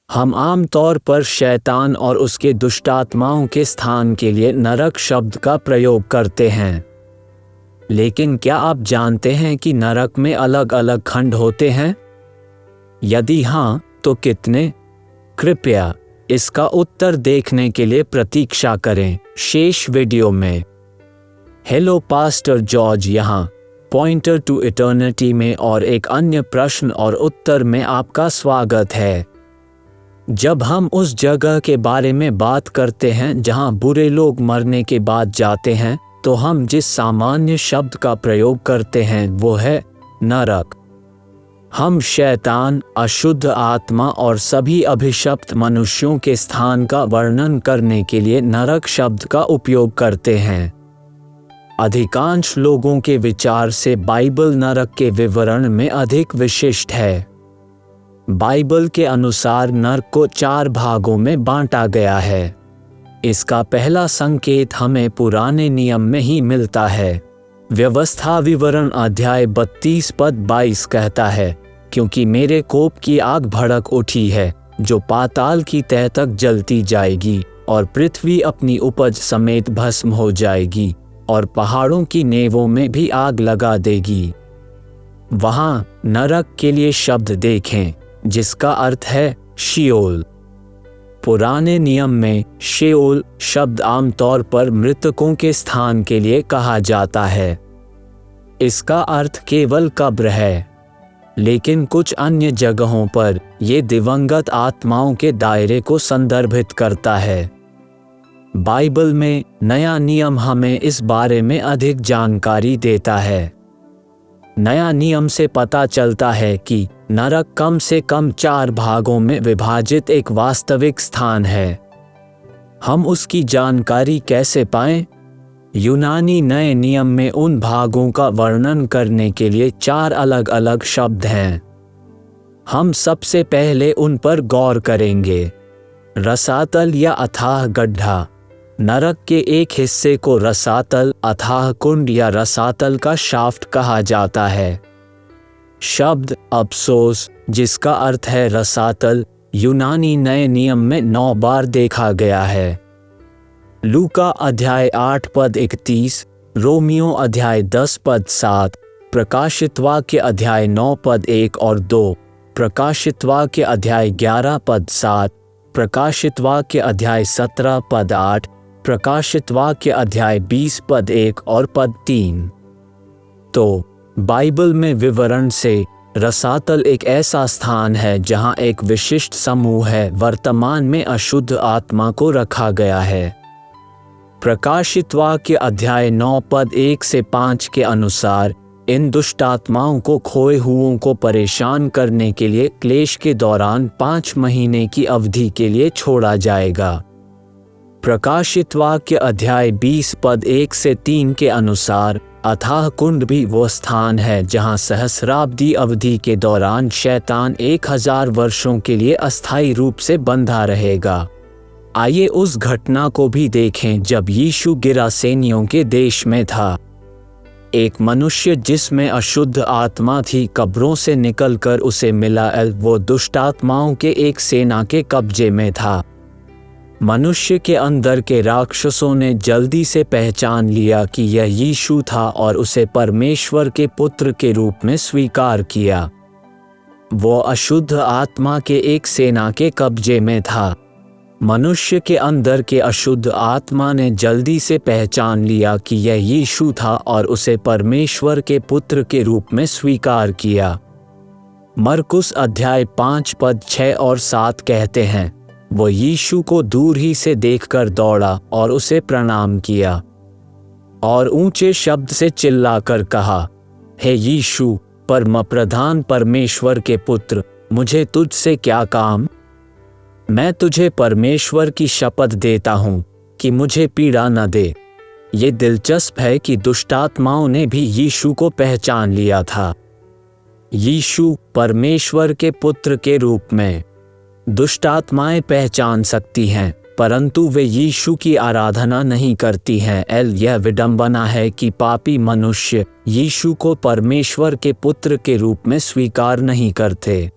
हम आम तौर पर शैतान और उसके दुष्टात्माओं के स्थान के लिए नरक शब्द का प्रयोग करते हैं। लेकिन क्या आप जानते हैं कि नरक में अलग अलग खंड होते हैं? यदि हाँ, तो कितने? कृपया इसका उत्तर देखने के लिए प्रतीक्षा करें शेष वीडियो में। हेलो, पास्टर जॉर्ज यहाँ पॉइंटर टू इटर्निटी में और एक अन्य प्रश्न और उत्तर में आपका स्वागत है। जब हम उस जगह के बारे में बात करते हैं जहां बुरे लोग मरने के बाद जाते हैं, तो हम जिस सामान्य शब्द का प्रयोग करते हैं वो है नरक। हम शैतान, अशुद्ध आत्मा और सभी अभिशप्त मनुष्यों के स्थान का वर्णन करने के लिए नरक शब्द का उपयोग करते हैं। अधिकांश लोगों के विचार से बाइबल नरक के विवरण में अधिक विशिष्ट है। बाइबल के अनुसार नरक को 4 भागों में बांटा गया है। इसका पहला संकेत हमें पुराने नियम में ही मिलता है। व्यवस्था विवरण अध्याय 32 पद 22 कहता है, क्योंकि मेरे कोप की आग भड़क उठी है जो पाताल की तह तक जलती जाएगी, और पृथ्वी अपनी उपज समेत भस्म हो जाएगी, और पहाड़ों की नेवों में भी आग लगा देगी। वहां नरक के लिए शब्द देखें जिसका अर्थ है शीओल। पुराने नियम में शीओल शब्द आमतौर पर मृतकों के स्थान के लिए कहा जाता है। इसका अर्थ केवल कब्र है, लेकिन कुछ अन्य जगहों पर यह दिवंगत आत्माओं के दायरे को संदर्भित करता है। बाइबल में नया नियम हमें इस बारे में अधिक जानकारी देता है। नया नियम से पता चलता है कि नरक कम से कम 4 भागों में विभाजित एक वास्तविक स्थान है। हम उसकी जानकारी कैसे पाएं? यूनानी नए नियम में उन भागों का वर्णन करने के लिए 4 अलग अलग शब्द हैं। हम सबसे पहले उन पर गौर करेंगे। रसातल या अथाह गड्ढा। नरक के एक हिस्से को रसातल, अथाह कुंड या रसातल का शाफ्ट कहा जाता है। शब्द अफसोस, जिसका अर्थ है रसातल, यूनानी नए नियम में 9 बार देखा गया है। लूका अध्याय 8 पद 31, रोमियो अध्याय 10 पद 7, प्रकाशितवाक्य अध्याय 9 पद 1 और 2, प्रकाशितवाक्य अध्याय 11 पद 7, प्रकाशितवाक्य अध्याय 17 पद 8, प्रकाशितवाक्य अध्याय 20 पद 1 और पद 3। तो बाइबल में विवरण से रसातल एक ऐसा स्थान है जहां एक विशिष्ट समूह है वर्तमान में अशुद्ध आत्मा को रखा गया है। प्रकाशितवाक्य अध्याय 9 पद 1 से 5 के अनुसार इन दुष्ट आत्माओं को खोए हुओं को परेशान करने के लिए क्लेश के दौरान 5 महीने की अवधि के लिए छोड़ा जाएगा। प्रकाशितवाक्य अध्याय 20 पद 1 से 3 के अनुसार अथाह कुंड भी वो स्थान है जहां सहस्राब्दी अवधि के दौरान शैतान 1000 वर्षों के लिए अस्थायी रूप से बंधा रहेगा। आइए उस घटना को भी देखें जब यीशु गिरासेनियों के देश में था। एक मनुष्य जिसमें अशुद्ध आत्मा थी कब्रों से निकलकर उसे मिला। वो दुष्ट आत्माओं के एक सेना के कब्जे में था। मनुष्य के अंदर के राक्षसों ने जल्दी से पहचान लिया कि यह यीशु था और उसे परमेश्वर के पुत्र के रूप में स्वीकार किया। वो अशुद्ध आत्मा के एक सेना के कब्जे में था। मनुष्य के अंदर के अशुद्ध आत्मा ने जल्दी से पहचान लिया कि यह यीशु था और उसे परमेश्वर के पुत्र के रूप में स्वीकार किया। मरकुस अध्याय 5 पद 6 और 7 कहते हैं, वो यीशु को दूर ही से देखकर दौड़ा और उसे प्रणाम किया और ऊंचे शब्द से चिल्लाकर कहा, हे यीशु, परम प्रधान परमेश्वर के पुत्र, मुझे तुझसे क्या काम? मैं तुझे परमेश्वर की शपथ देता हूँ कि मुझे पीड़ा न दे। ये दिलचस्प है कि दुष्टात्माओं ने भी यीशु को पहचान लिया था। यीशु परमेश्वर के पुत्र के रूप में दुष्टात्माएं पहचान सकती हैं, परंतु वे यीशु की आराधना नहीं करती हैं। यह विडंबना है कि पापी मनुष्य यीशु को परमेश्वर के पुत्र के रूप में स्वीकार नहीं करते।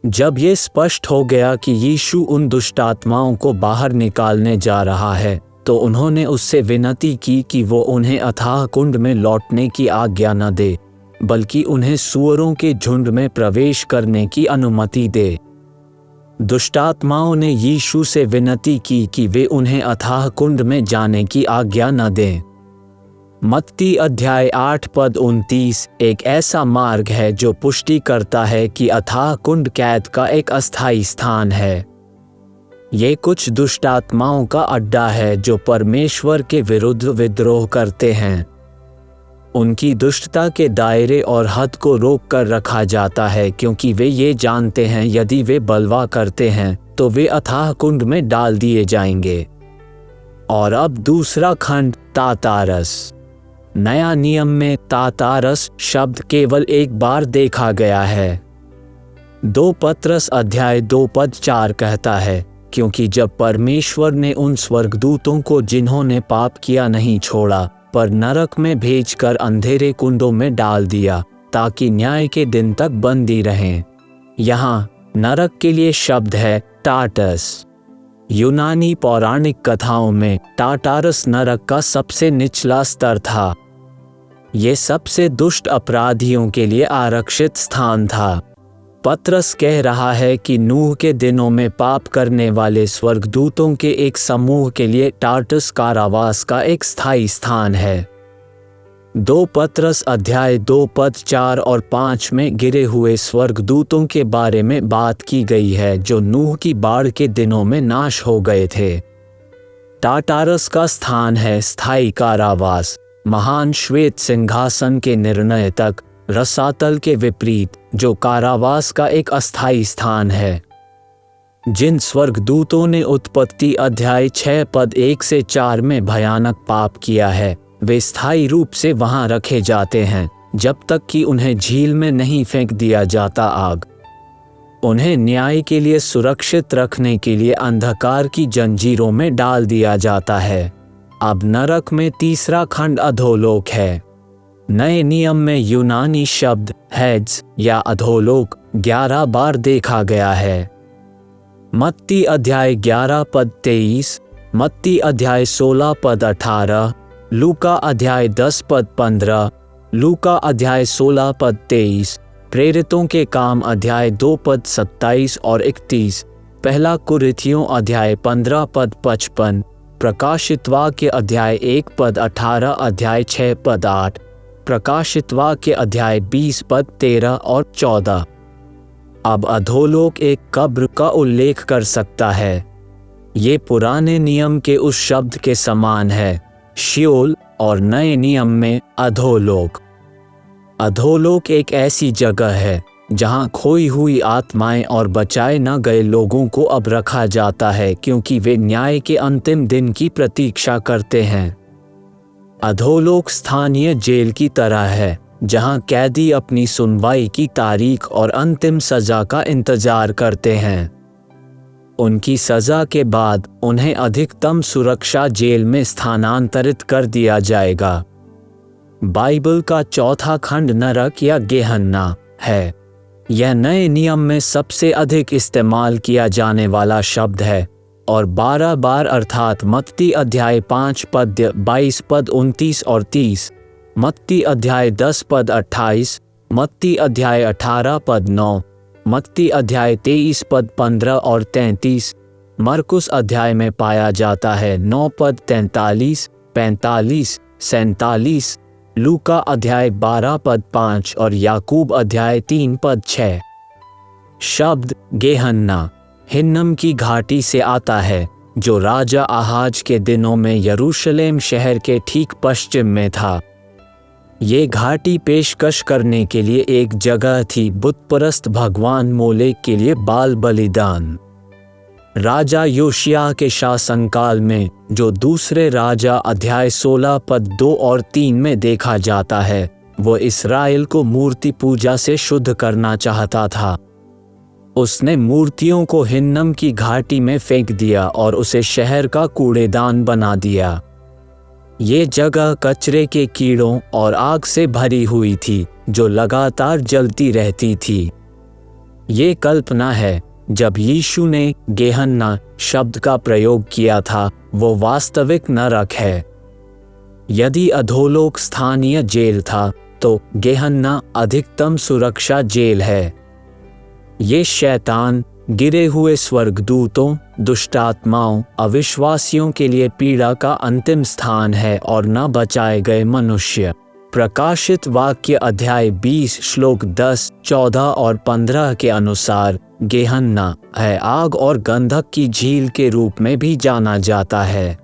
जब ये स्पष्ट हो गया कि यीशु उन दुष्ट आत्माओं को बाहर निकालने जा रहा है, तो उन्होंने उससे विनती की कि वो उन्हें अथाह कुंड में लौटने की आज्ञा न दे, बल्कि उन्हें सूअरों के झुंड में प्रवेश करने की अनुमति दे। दुष्टात्माओं ने यीशु से विनती की कि वे उन्हें अथाह कुंड में जाने की आज्ञा न दें। मत्ती अध्याय 8 पद 29 एक ऐसा मार्ग है जो पुष्टि करता है कि अथाह कुंड कैद का एक अस्थायी स्थान है। ये कुछ दुष्टात्माओं का अड्डा है जो परमेश्वर के विरुद्ध विद्रोह करते हैं। उनकी दुष्टता के दायरे और हद को रोक कर रखा जाता है, क्योंकि वे ये जानते हैं यदि वे बलवा करते हैं तो वे अथाह कुंड में डाल दिए जाएंगे। और अब दूसरा खंड, तातारस। नया नियम में तातारस शब्द केवल एक बार देखा गया है। 2 पत्रस अध्याय 2 पद 4 कहता है, क्योंकि जब परमेश्वर ने उन स्वर्गदूतों को जिन्होंने पाप किया नहीं छोड़ा, पर नरक में भेजकर अंधेरे कुंडों में डाल दिया, ताकि न्याय के दिन तक बंदी रहें। यहाँ नरक के लिए शब्द है टार्टस। यूनानी पौराणिक कथाओं में टाटारस नरक का सबसे निचला स्तर था। ये सबसे दुष्ट अपराधियों के लिए आरक्षित स्थान था। पत्रस कह रहा है कि नूह के दिनों में पाप करने वाले स्वर्गदूतों के एक समूह के लिए टार्टस कारावास का एक स्थायी स्थान है। 2 पत्रस अध्याय 2 पद 4 और 5 में गिरे हुए स्वर्गदूतों के बारे में बात की गई है जो नूह की बाढ़ के दिनों में नाश हो गए थे। टाटारस का स्थान है स्थायी कारावास, महान श्वेत सिंहासन के निर्णय तक, रसातल के विपरीत, जो कारावास का एक अस्थायी स्थान है। जिन स्वर्गदूतों ने उत्पत्ति अध्याय 6 पद 1 से 4 में भयानक पाप किया है, वे स्थायी रूप से वहां रखे जाते हैं जब तक कि उन्हें झील में नहीं फेंक दिया जाता आग। उन्हें न्याय के लिए सुरक्षित रखने के लिए अंधकार की जंजीरों में डाल दिया जाता है। अब नरक में तीसरा खंड अधोलोक है। नए नियम में यूनानी शब्द हेड्स या अधोलोक 11 बार देखा गया है। मत्ती अध्याय 11 पद 23, मत्ती अध्याय 16 पद 18, लूका अध्याय 10 पद 15, लूका अध्याय 16 पद 23, प्रेरितों के काम अध्याय 2 पद 27 और 31, पहला कुरिन्थियों अध्याय 15 पद 55, प्रकाशित वाक्य अध्याय 1 पद 18, अध्याय 6 पद 8, प्रकाशित वाक्य अध्याय 20 पद 13 और 14। अब अधोलोक एक कब्र का उल्लेख कर सकता है। ये पुराने नियम के उस शब्द के समान है, शियोल, और नए नियम में अधोलोक। अधोलोक एक ऐसी जगह है जहां खोई हुई आत्माएं और बचाए न गए लोगों को अब रखा जाता है, क्योंकि वे न्याय के अंतिम दिन की प्रतीक्षा करते हैं। अधोलोक स्थानीय जेल की तरह है, जहां कैदी अपनी सुनवाई की तारीख और अंतिम सजा का इंतजार करते हैं। उनकी सजा के बाद उन्हें अधिकतम सुरक्षा जेल में स्थानांतरित कर दिया जाएगा। बाइबल का चौथा खंड नरक या गेहन्ना है। यह नए नियम में सबसे अधिक इस्तेमाल किया जाने वाला शब्द है और 12 बार अर्थात मत्ती अध्याय 5 पद 22 पद 29 और 30, मत्ती अध्याय 10 पद 28, मत्ती अध्याय 18 पद 9, मत्ती अध्याय 23 पद 15 और 33, मरकुस अध्याय में पाया जाता है 9 पद 43, 45, 47, लूका अध्याय 12 पद 5 और याकूब अध्याय 3 पद 6। शब्द गेहन्ना हिन्नम की घाटी से आता है, जो राजा आहाज के दिनों में यरूशलेम शहर के ठीक पश्चिम में था। ये घाटी पेशकश करने के लिए एक जगह थी बुतपरस्त भगवान मोलेक के लिए बाल बलिदान। राजा योशिया के शासनकाल में, जो दूसरे राजा अध्याय 16 पद 2 और 3 में देखा जाता है, वो इस्राएल को मूर्ति पूजा से शुद्ध करना चाहता था। उसने मूर्तियों को हिन्नम की घाटी में फेंक दिया और उसे शहर का कूड़ेदान बना दिया। ये जगह कचरे के कीड़ों और आग से भरी हुई थी, जो लगातार जलती रहती थी। ये कल्पना है। जब यीशु ने गेहन्ना शब्द का प्रयोग किया था, वो वास्तविक नरक है। यदि अधोलोक स्थानीय जेल था, तो गेहन्ना अधिकतम सुरक्षा जेल है। ये शैतान, गिरे हुए स्वर्गदूतों, दुष्टात्माओं, अविश्वासियों के लिए पीड़ा का अंतिम स्थान है और न बचाए गए मनुष्य। प्रकाशित वाक्य अध्याय 20 श्लोक 10, 14 और 15 के अनुसार गेहन्ना है आग और गंधक की झील के रूप में भी जाना जाता है।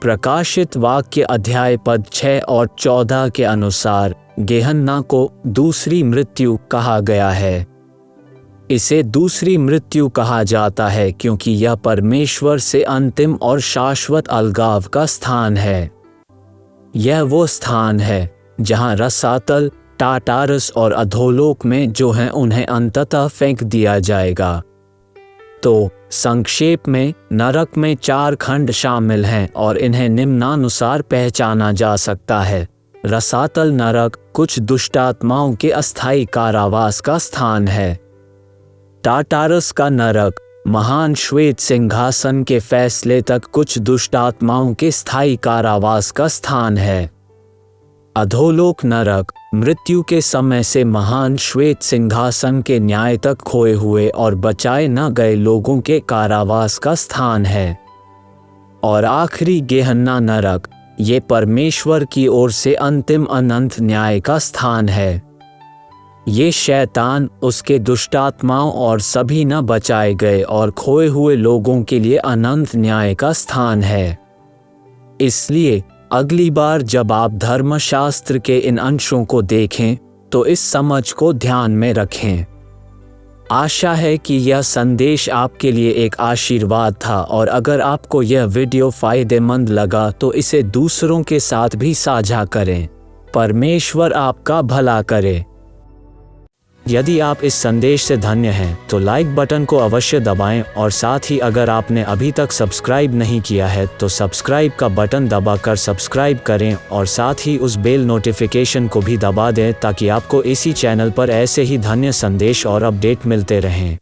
प्रकाशित वाक्य अध्याय पद 6 और 14 के अनुसार गेहन्ना को दूसरी मृत्यु कहा गया है। इसे दूसरी मृत्यु कहा जाता है क्योंकि यह परमेश्वर से अंतिम और शाश्वत अलगाव का स्थान है। यह वो स्थान है जहां रसातल, टाटारस और अधोलोक में जो हैं उन्हें अंततः फेंक दिया जाएगा। तो संक्षेप में, नरक में 4 खंड शामिल हैं और इन्हें निम्नानुसार पहचाना जा सकता है। रसातल नरक कुछ दुष्टात्माओं के अस्थायी कारावास का स्थान है। टाटारस का नरक महान श्वेत सिंहासन के फैसले तक कुछ दुष्टात्माओं के स्थायी कारावास का स्थान है। अधोलोक नरक मृत्यु के समय से महान श्वेत सिंहासन के न्याय तक खोए हुए और बचाए न गए लोगों के कारावास का स्थान है। और आखिरी गेहन्ना नरक, ये परमेश्वर की ओर से अंतिम अनंत न्याय का स्थान है। ये शैतान, उसके दुष्टात्माओं और सभी न बचाए गए और खोए हुए लोगों के लिए अनंत न्याय का स्थान है। इसलिए अगली बार जब आप धर्मशास्त्र के इन अंशों को देखें, तो इस समझ को ध्यान में रखें। आशा है कि यह संदेश आपके लिए एक आशीर्वाद था, और अगर आपको यह वीडियो फायदेमंद लगा तो इसे दूसरों के साथ भी साझा करें। परमेश्वर आपका भला करे। यदि आप इस संदेश से धन्य हैं तो लाइक बटन को अवश्य दबाएं, और साथ ही अगर आपने अभी तक सब्सक्राइब नहीं किया है तो सब्सक्राइब का बटन दबाकर सब्सक्राइब करें, और साथ ही उस बेल नोटिफिकेशन को भी दबा दें ताकि आपको इसी चैनल पर ऐसे ही धन्य संदेश और अपडेट मिलते रहें।